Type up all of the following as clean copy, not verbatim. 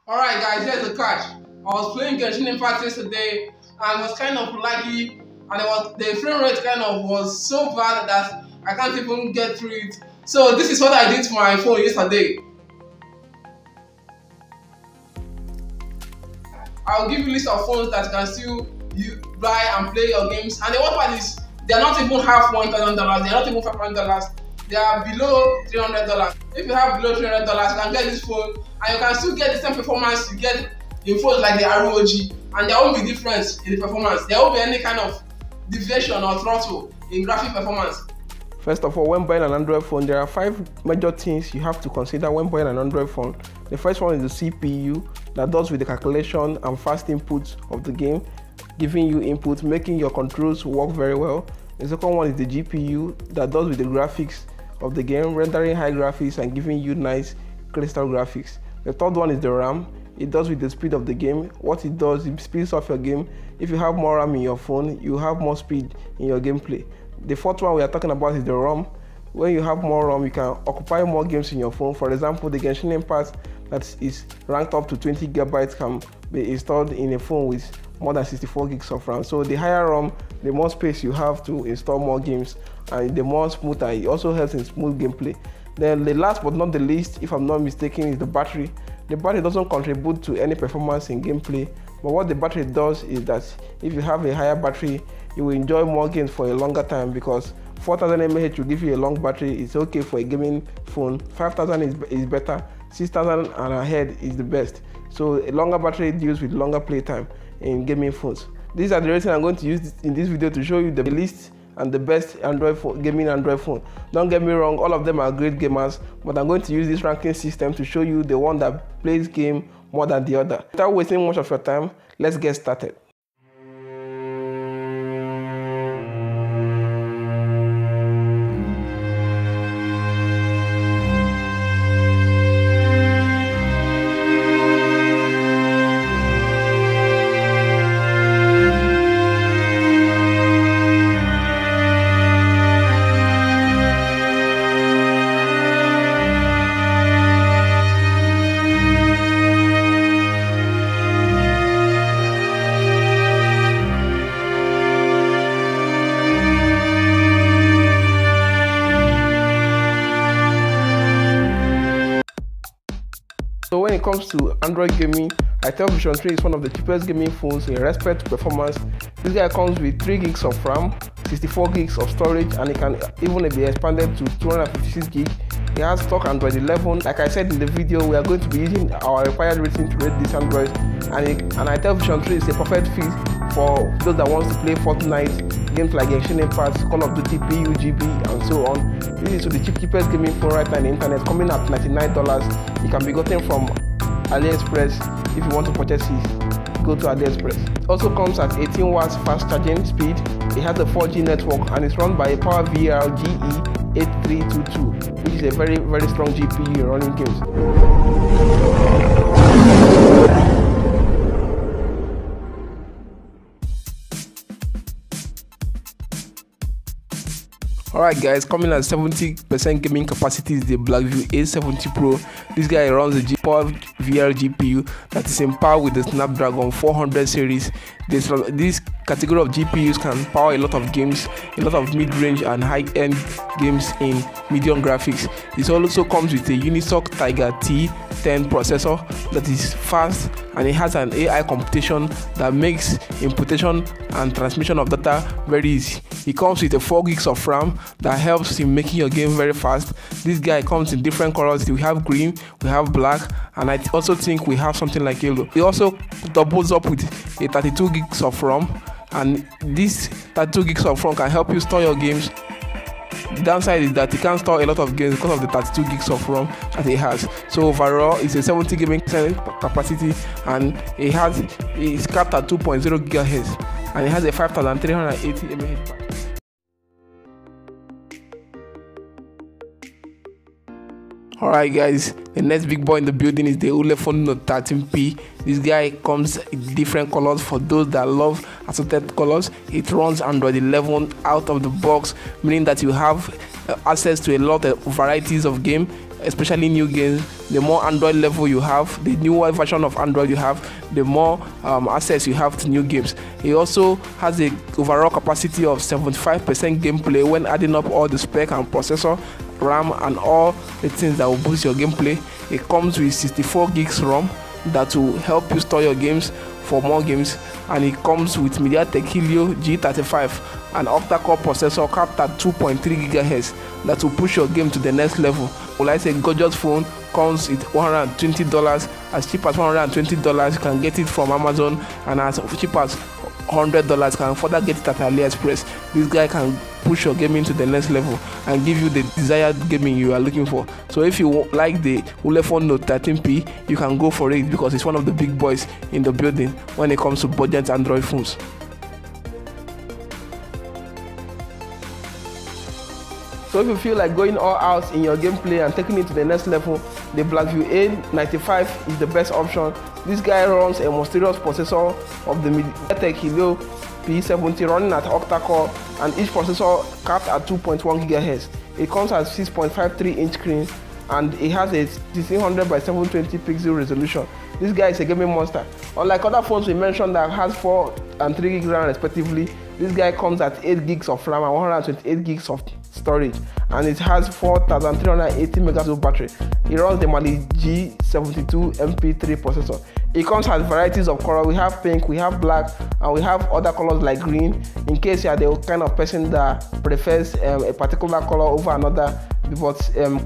Alright guys, here's the catch. I was playing Genshin Impact yesterday and it was kind of laggy, and the frame rate kind of was so bad that I can't even get through it. So this is what I did to my phone yesterday. I'll give you a list of phones that can still buy and play your games. And the worst part is they're not even half $1,000, they're not even $500. They are below $300. If you have below $300, you can get this phone and you can still get the same performance you get in phones like the ROG, and there won't be difference in the performance. There won't be any kind of deviation or throttle in graphic performance. First of all, when buying an Android phone, there are 5 major things you have to consider when buying an Android phone. The first one is the CPU, that does with the calculation and fast input of the game, giving you input, making your controls work very well. The second one is the GPU, that does with the graphics of the game, rendering high graphics and giving you nice crystal graphics. The third one is the RAM. It does with the speed of the game. What it does, it speeds up your game. If you have more RAM in your phone, you have more speed in your gameplay. The fourth one we are talking about is the ROM. When you have more ROM, you can occupy more games in your phone. For example, the Genshin Impact that is ranked up to 20 GB can be installed in a phone with more than 64 gigs of RAM. So the higher ROM, the more space you have to install more games, and the more smoother. It also helps in smooth gameplay. Then the last but not the least, if I'm not mistaken, is the battery. The battery doesn't contribute to any performance in gameplay, but what the battery does is that if you have a higher battery, you will enjoy more games for a longer time, because 4000 mAh will give you a long battery. It's okay for a gaming phone. 5000 is better. 6000 and ahead is the best. So a longer battery deals with longer playtime in gaming phones. These are the ratings I'm going to use in this video to show you the list and the best Android phone, gaming Android phone. Don't get me wrong, all of them are great gamers, but I'm going to use this ranking system to show you the one that plays game more than the other. Without wasting much of your time, let's get started. So when it comes to Android gaming, Itel Vision 3 is one of the cheapest gaming phones in respect to performance. This guy comes with 3 gigs of RAM, 64 gigs of storage, and it can even be expanded to 256 gigs. It has stock Android 11. Like I said in the video, we are going to be using our required rating to rate this Android, and Itel Vision 3 is a perfect fit for those that want to play Fortnite, games like Genshin Impact, Call of Duty, PUBG, and so on. This is the cheapest gaming phone right now on the internet, coming at $99. It can be gotten from AliExpress. If you want to purchase it, go to AliExpress. It also comes at 18 watts fast charging speed. It has a 4G network and it's run by a PowerVR GE8322, which is a very, very strong GPU in running games. Alright guys, coming at 70% gaming capacity is the Blackview A70 Pro. This guy runs a PowerVR GPU that is in power with the Snapdragon 400 series. This category of GPUs can power a lot of games, a lot of mid-range and high-end games in medium graphics. This also comes with a Unisoc Tiger T10 processor that is fast, and it has an AI computation that makes imputation and transmission of data very easy. It comes with a 4 gigs of RAM that helps in making your game very fast. This guy comes in different colors. We have green, we have black, and I also think we have something like yellow. It also doubles up with a 32 gigs of RAM, and this 32 gigs of RAM can help you store your games. The downside is that it can't store a lot of games because of the 32 gigs of RAM that it has. So overall, it's a 70 gaming capacity, and it's capped at 2.0 GHz, and it has a 5380 mAh battery. Alright guys, the next big boy in the building is the Ulefone Note 13P. This guy comes in different colors for those that love assorted colors. It runs Android 11 out of the box, meaning that you have access to a lot of varieties of games, especially new games the more Android level you have, the newer version of Android you have, the more access you have to new games. It also has a overall capacity of 75% gameplay when adding up all the spec and processor, RAM, and all the things that will boost your gameplay. It comes with 64 gigs ROM that will help you store your games for more games, and it comes with MediaTek Helio G35, an octa-core processor capped at 2.3 GHz that will push your game to the next level. Well, I say gorgeous phone comes with $120, as cheap as $120 you can get it from Amazon, and as cheap as $100 can further get it at AliExpress. This guy can push your gaming to the next level and give you the desired gaming you are looking for. So if you like the Ulefone Note 13P, you can go for it because it's one of the big boys in the building when it comes to budget Android phones. So if you feel like going all out in your gameplay and taking it to the next level, the Blackview A95 is the best option. This guy runs a Misterous processor of the MediaTek Helio P70 running at octa-core, and each processor capped at 2.1 GHz. It comes at 6.53-inch screen, and it has a 1600 by 720 pixel resolution. This guy is a gaming monster. Unlike other phones we mentioned that has 4 and 3 gigs RAM respectively, this guy comes at 8 gigs of RAM and 128 gigs of storage, and it has 4380 mAh battery. It runs the Blu G90 MP3 processor. It comes as varieties of color. We have pink, we have black, and we have other colors like green, in case you are the kind of person that prefers a particular color over another, but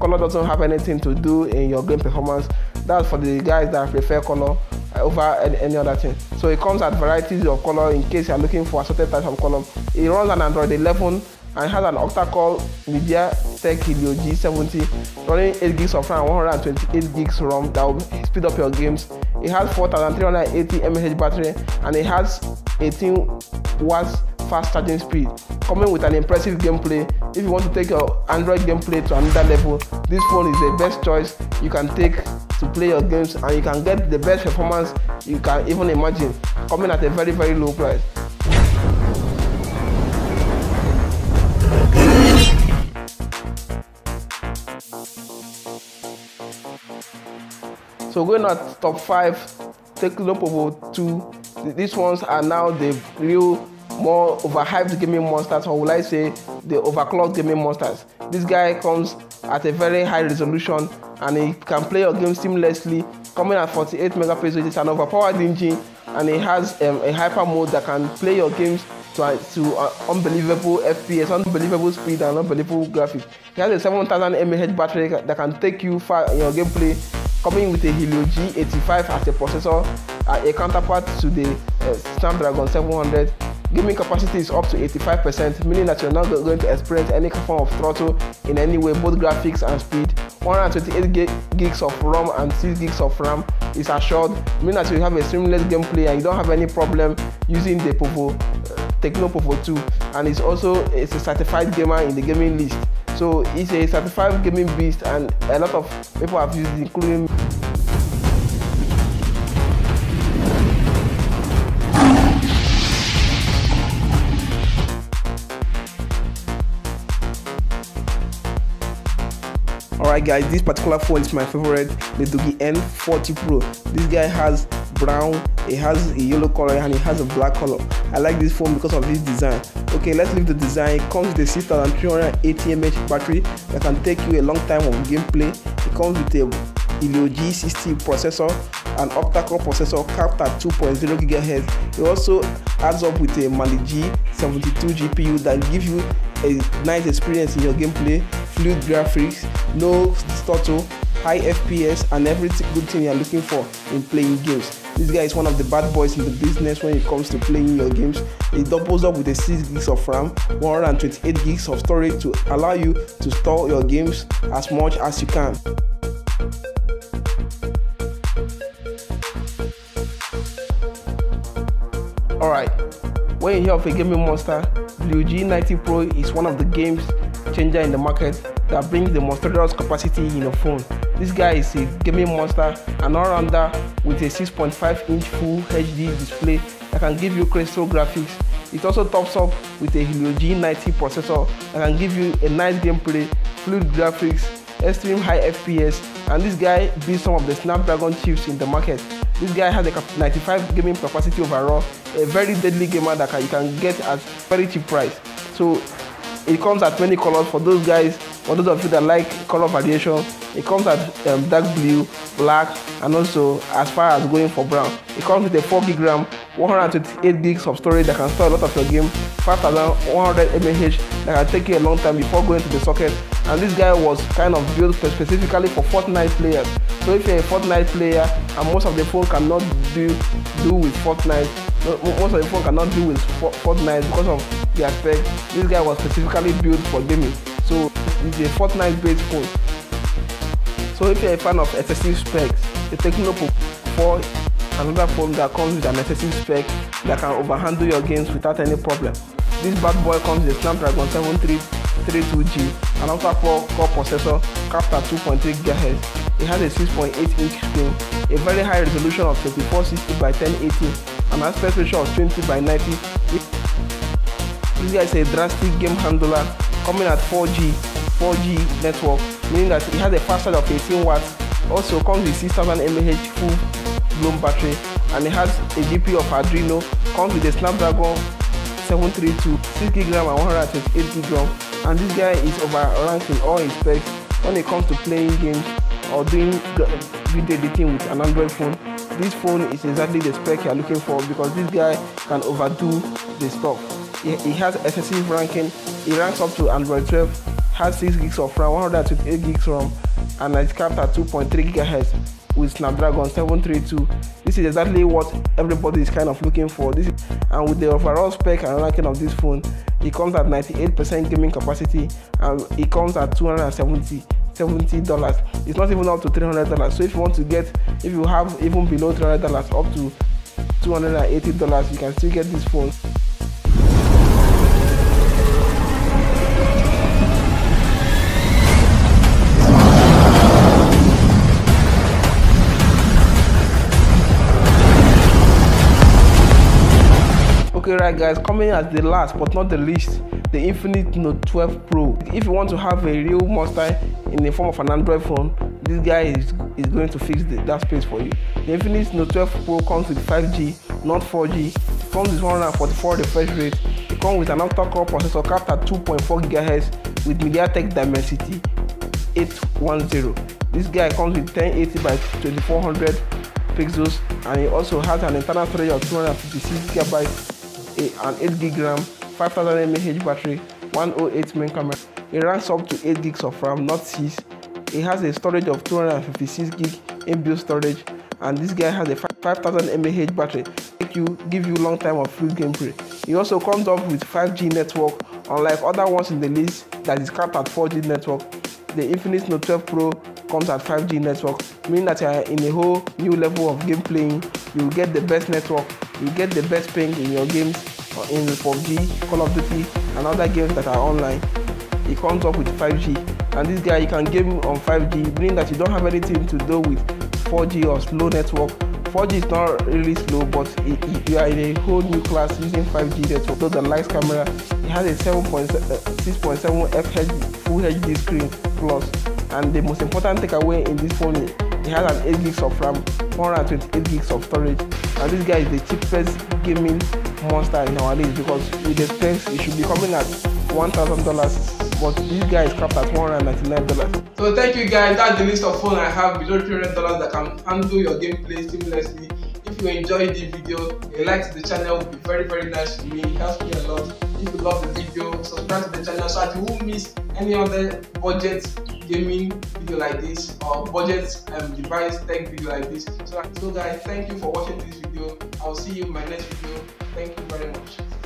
color doesn't have anything to do in your game performance. That's for the guys that prefer color over any other thing. So it comes at varieties of color in case you are looking for a certain type of color. It runs on Android 11 and has an octa-core MediaTek Helio G70 running 8 gigs of RAM and 128 gigs ROM that will speed up your games. It has 4380 mAh battery, and it has 18 watts fast charging speed, coming with an impressive gameplay. If you want to take your Android gameplay to another level, this phone is the best choice you can take to play your games, and you can get the best performance you can even imagine, coming at a very, very low price. So going at top 5, Tecno Pova 2. These ones are now the real, more overhyped gaming monsters, or will I say the overclocked gaming monsters. This guy comes at a very high resolution, and it can play your game seamlessly, coming at 48 megapixels. It's an overpowered engine, and it has a hyper mode that can play your games to unbelievable FPS, unbelievable speed, and unbelievable graphics. It has a 7000 mAh battery that can take you far in your gameplay, coming with a Helio G85 as a processor, a counterpart to the Snapdragon 700. Gaming capacity is up to 85%, meaning that you're not going to experience any form of throttle in any way, both graphics and speed. 128 gigs of ROM and 6 gigs of RAM is assured, meaning that you have a seamless gameplay and you don't have any problem using the Tecno Pova 2, and it's a certified gamer in the gaming list. So it's a certified gaming beast, and a lot of people have used it, including Alright guys, this particular phone is my favorite, the Doogee M40 Pro. This guy has brown, it has a yellow color, and it has a black color. I like this phone because of this design. Okay, let's leave the design. It comes with a 6380 mAh battery that can take you a long time of gameplay. It comes with a Helio G60 processor, an octa-core processor capped at 2.0 GHz. It also adds up with a Blu G92 GPU that gives you a nice experience in your gameplay, fluid graphics, no stutter, high FPS, and every good thing you're looking for in playing games. This guy is one of the bad boys in the business when it comes to playing your games. It doubles up with a 6 gigs of RAM, 128 gigs of storage to allow you to store your games as much as you can. Alright, when you hear of a gaming monster, Blu G90 Pro is one of the games changer in the market that brings the monstrous capacity in a phone. This guy is a gaming monster, an all-rounder with a 6.5-inch full HD display that can give you crystal graphics. It also tops up with a Helio G90 processor that can give you a nice gameplay, fluid graphics, extreme high FPS, and this guy beats some of the Snapdragon chips in the market. This guy has a 95 gaming capacity overall, a very deadly gamer that you can get at very cheap price. So it comes at many colors for those guys, for those of you that like color variation. It comes at dark blue, black, and also as far as going for brown. It comes with a 4GB RAM, 128 gigs of storage that can store a lot of your game, 5100 mAh that can take you a long time before going to the socket. And this guy was kind of built specifically for Fortnite players. So if you're a Fortnite player and most of the phone cannot do with Fortnite, most of the phone cannot do with Fortnite because of the aspect, this guy was specifically built for gaming. So it's a Fortnite based phone. So if you're a fan of excessive specs, the Tecno Pova is another phone that comes with an excessive spec that can overhandle your games without any problem. This bad boy comes with a Snapdragon 732G, an octa-core processor capped at 2.3 GHz. It has a 6.8-inch screen, a very high resolution of 2460 by 1080, an aspect ratio of 20:90. This guy is a drastic game handler, coming at 4G network, meaning that it has a fast charge of 18 watts. Also comes with 6000 mAh full blown battery, and it has a GPU of Adreno. Comes with a Snapdragon 732, 6GB RAM and 128GB RAM. And this guy is overranked in all his specs when it comes to playing games or doing video editing with an Android phone. This phone is exactly the spec you're looking for, because this guy can overdo the stuff. He has excessive ranking. He ranks up to Android 12, has 6 gigs of RAM, 128 gigs RAM, and it's capped at 2.3 GHz with Snapdragon 732. This is exactly what everybody is kind of looking for. And with the overall spec and ranking of this phone, it comes at 98% gaming capacity, and it comes at $270. It's not even up to $300. So if you want to get, if you have even below $300 up to $280, you can still get this phone. Okay, right guys, coming as the last but not the least, the Infinix Note 12 Pro. If you want to have a real monster in the form of an Android phone, this guy is going to fix that space for you. The Infinix Note 12 Pro comes with 5G, not 4G. It comes with 144 refresh rate. It comes with an octa-core processor capped at 2.4 GHz with MediaTek Dimensity 810. This guy comes with 1080 by 2400 pixels, and it also has an internal storage of 256GB, an 8GB RAM, 5000 mAh battery, 108 main camera. It ranks up to 8 gigs of RAM, not 6. It has a storage of 256GB inbuilt storage, and this guy has a 5000 mAh battery, give you long time of free gameplay. It also comes up with 5G network, unlike other ones in the list that is capped at 4G network. The Infinix Note 12 Pro comes at 5G network, meaning that you are in a whole new level of game playing. You will get the best network, you get the best ping in your games, in the PUBG, Call of Duty, and other games that are online. It comes up with 5G, and this guy, you can game on 5G, meaning that you don't have anything to do with 4G or slow network. 4G is not really slow, but you are in a whole new class using 5G network. So the lights camera, it has a 6.7 Fhd Full HD screen plus, and the most important takeaway in this phone is it has an 8 gigs of RAM, 428 gigs of storage, and this guy is the cheapest gaming monster nowadays, because with the specs it should be coming at $1,000, but this guy is capped at $199. So thank you guys, that's the list of phone I have below $300 that can handle your gameplay seamlessly. If you enjoyed the video, a like to the channel would be very nice to me. It helps me a lot. If you love the video, subscribe to the channel so that you won't miss any other budget gaming video like this, or budget device tech video like this. So guys, thank you for watching this video. I'll see you in my next video. Thank you very much.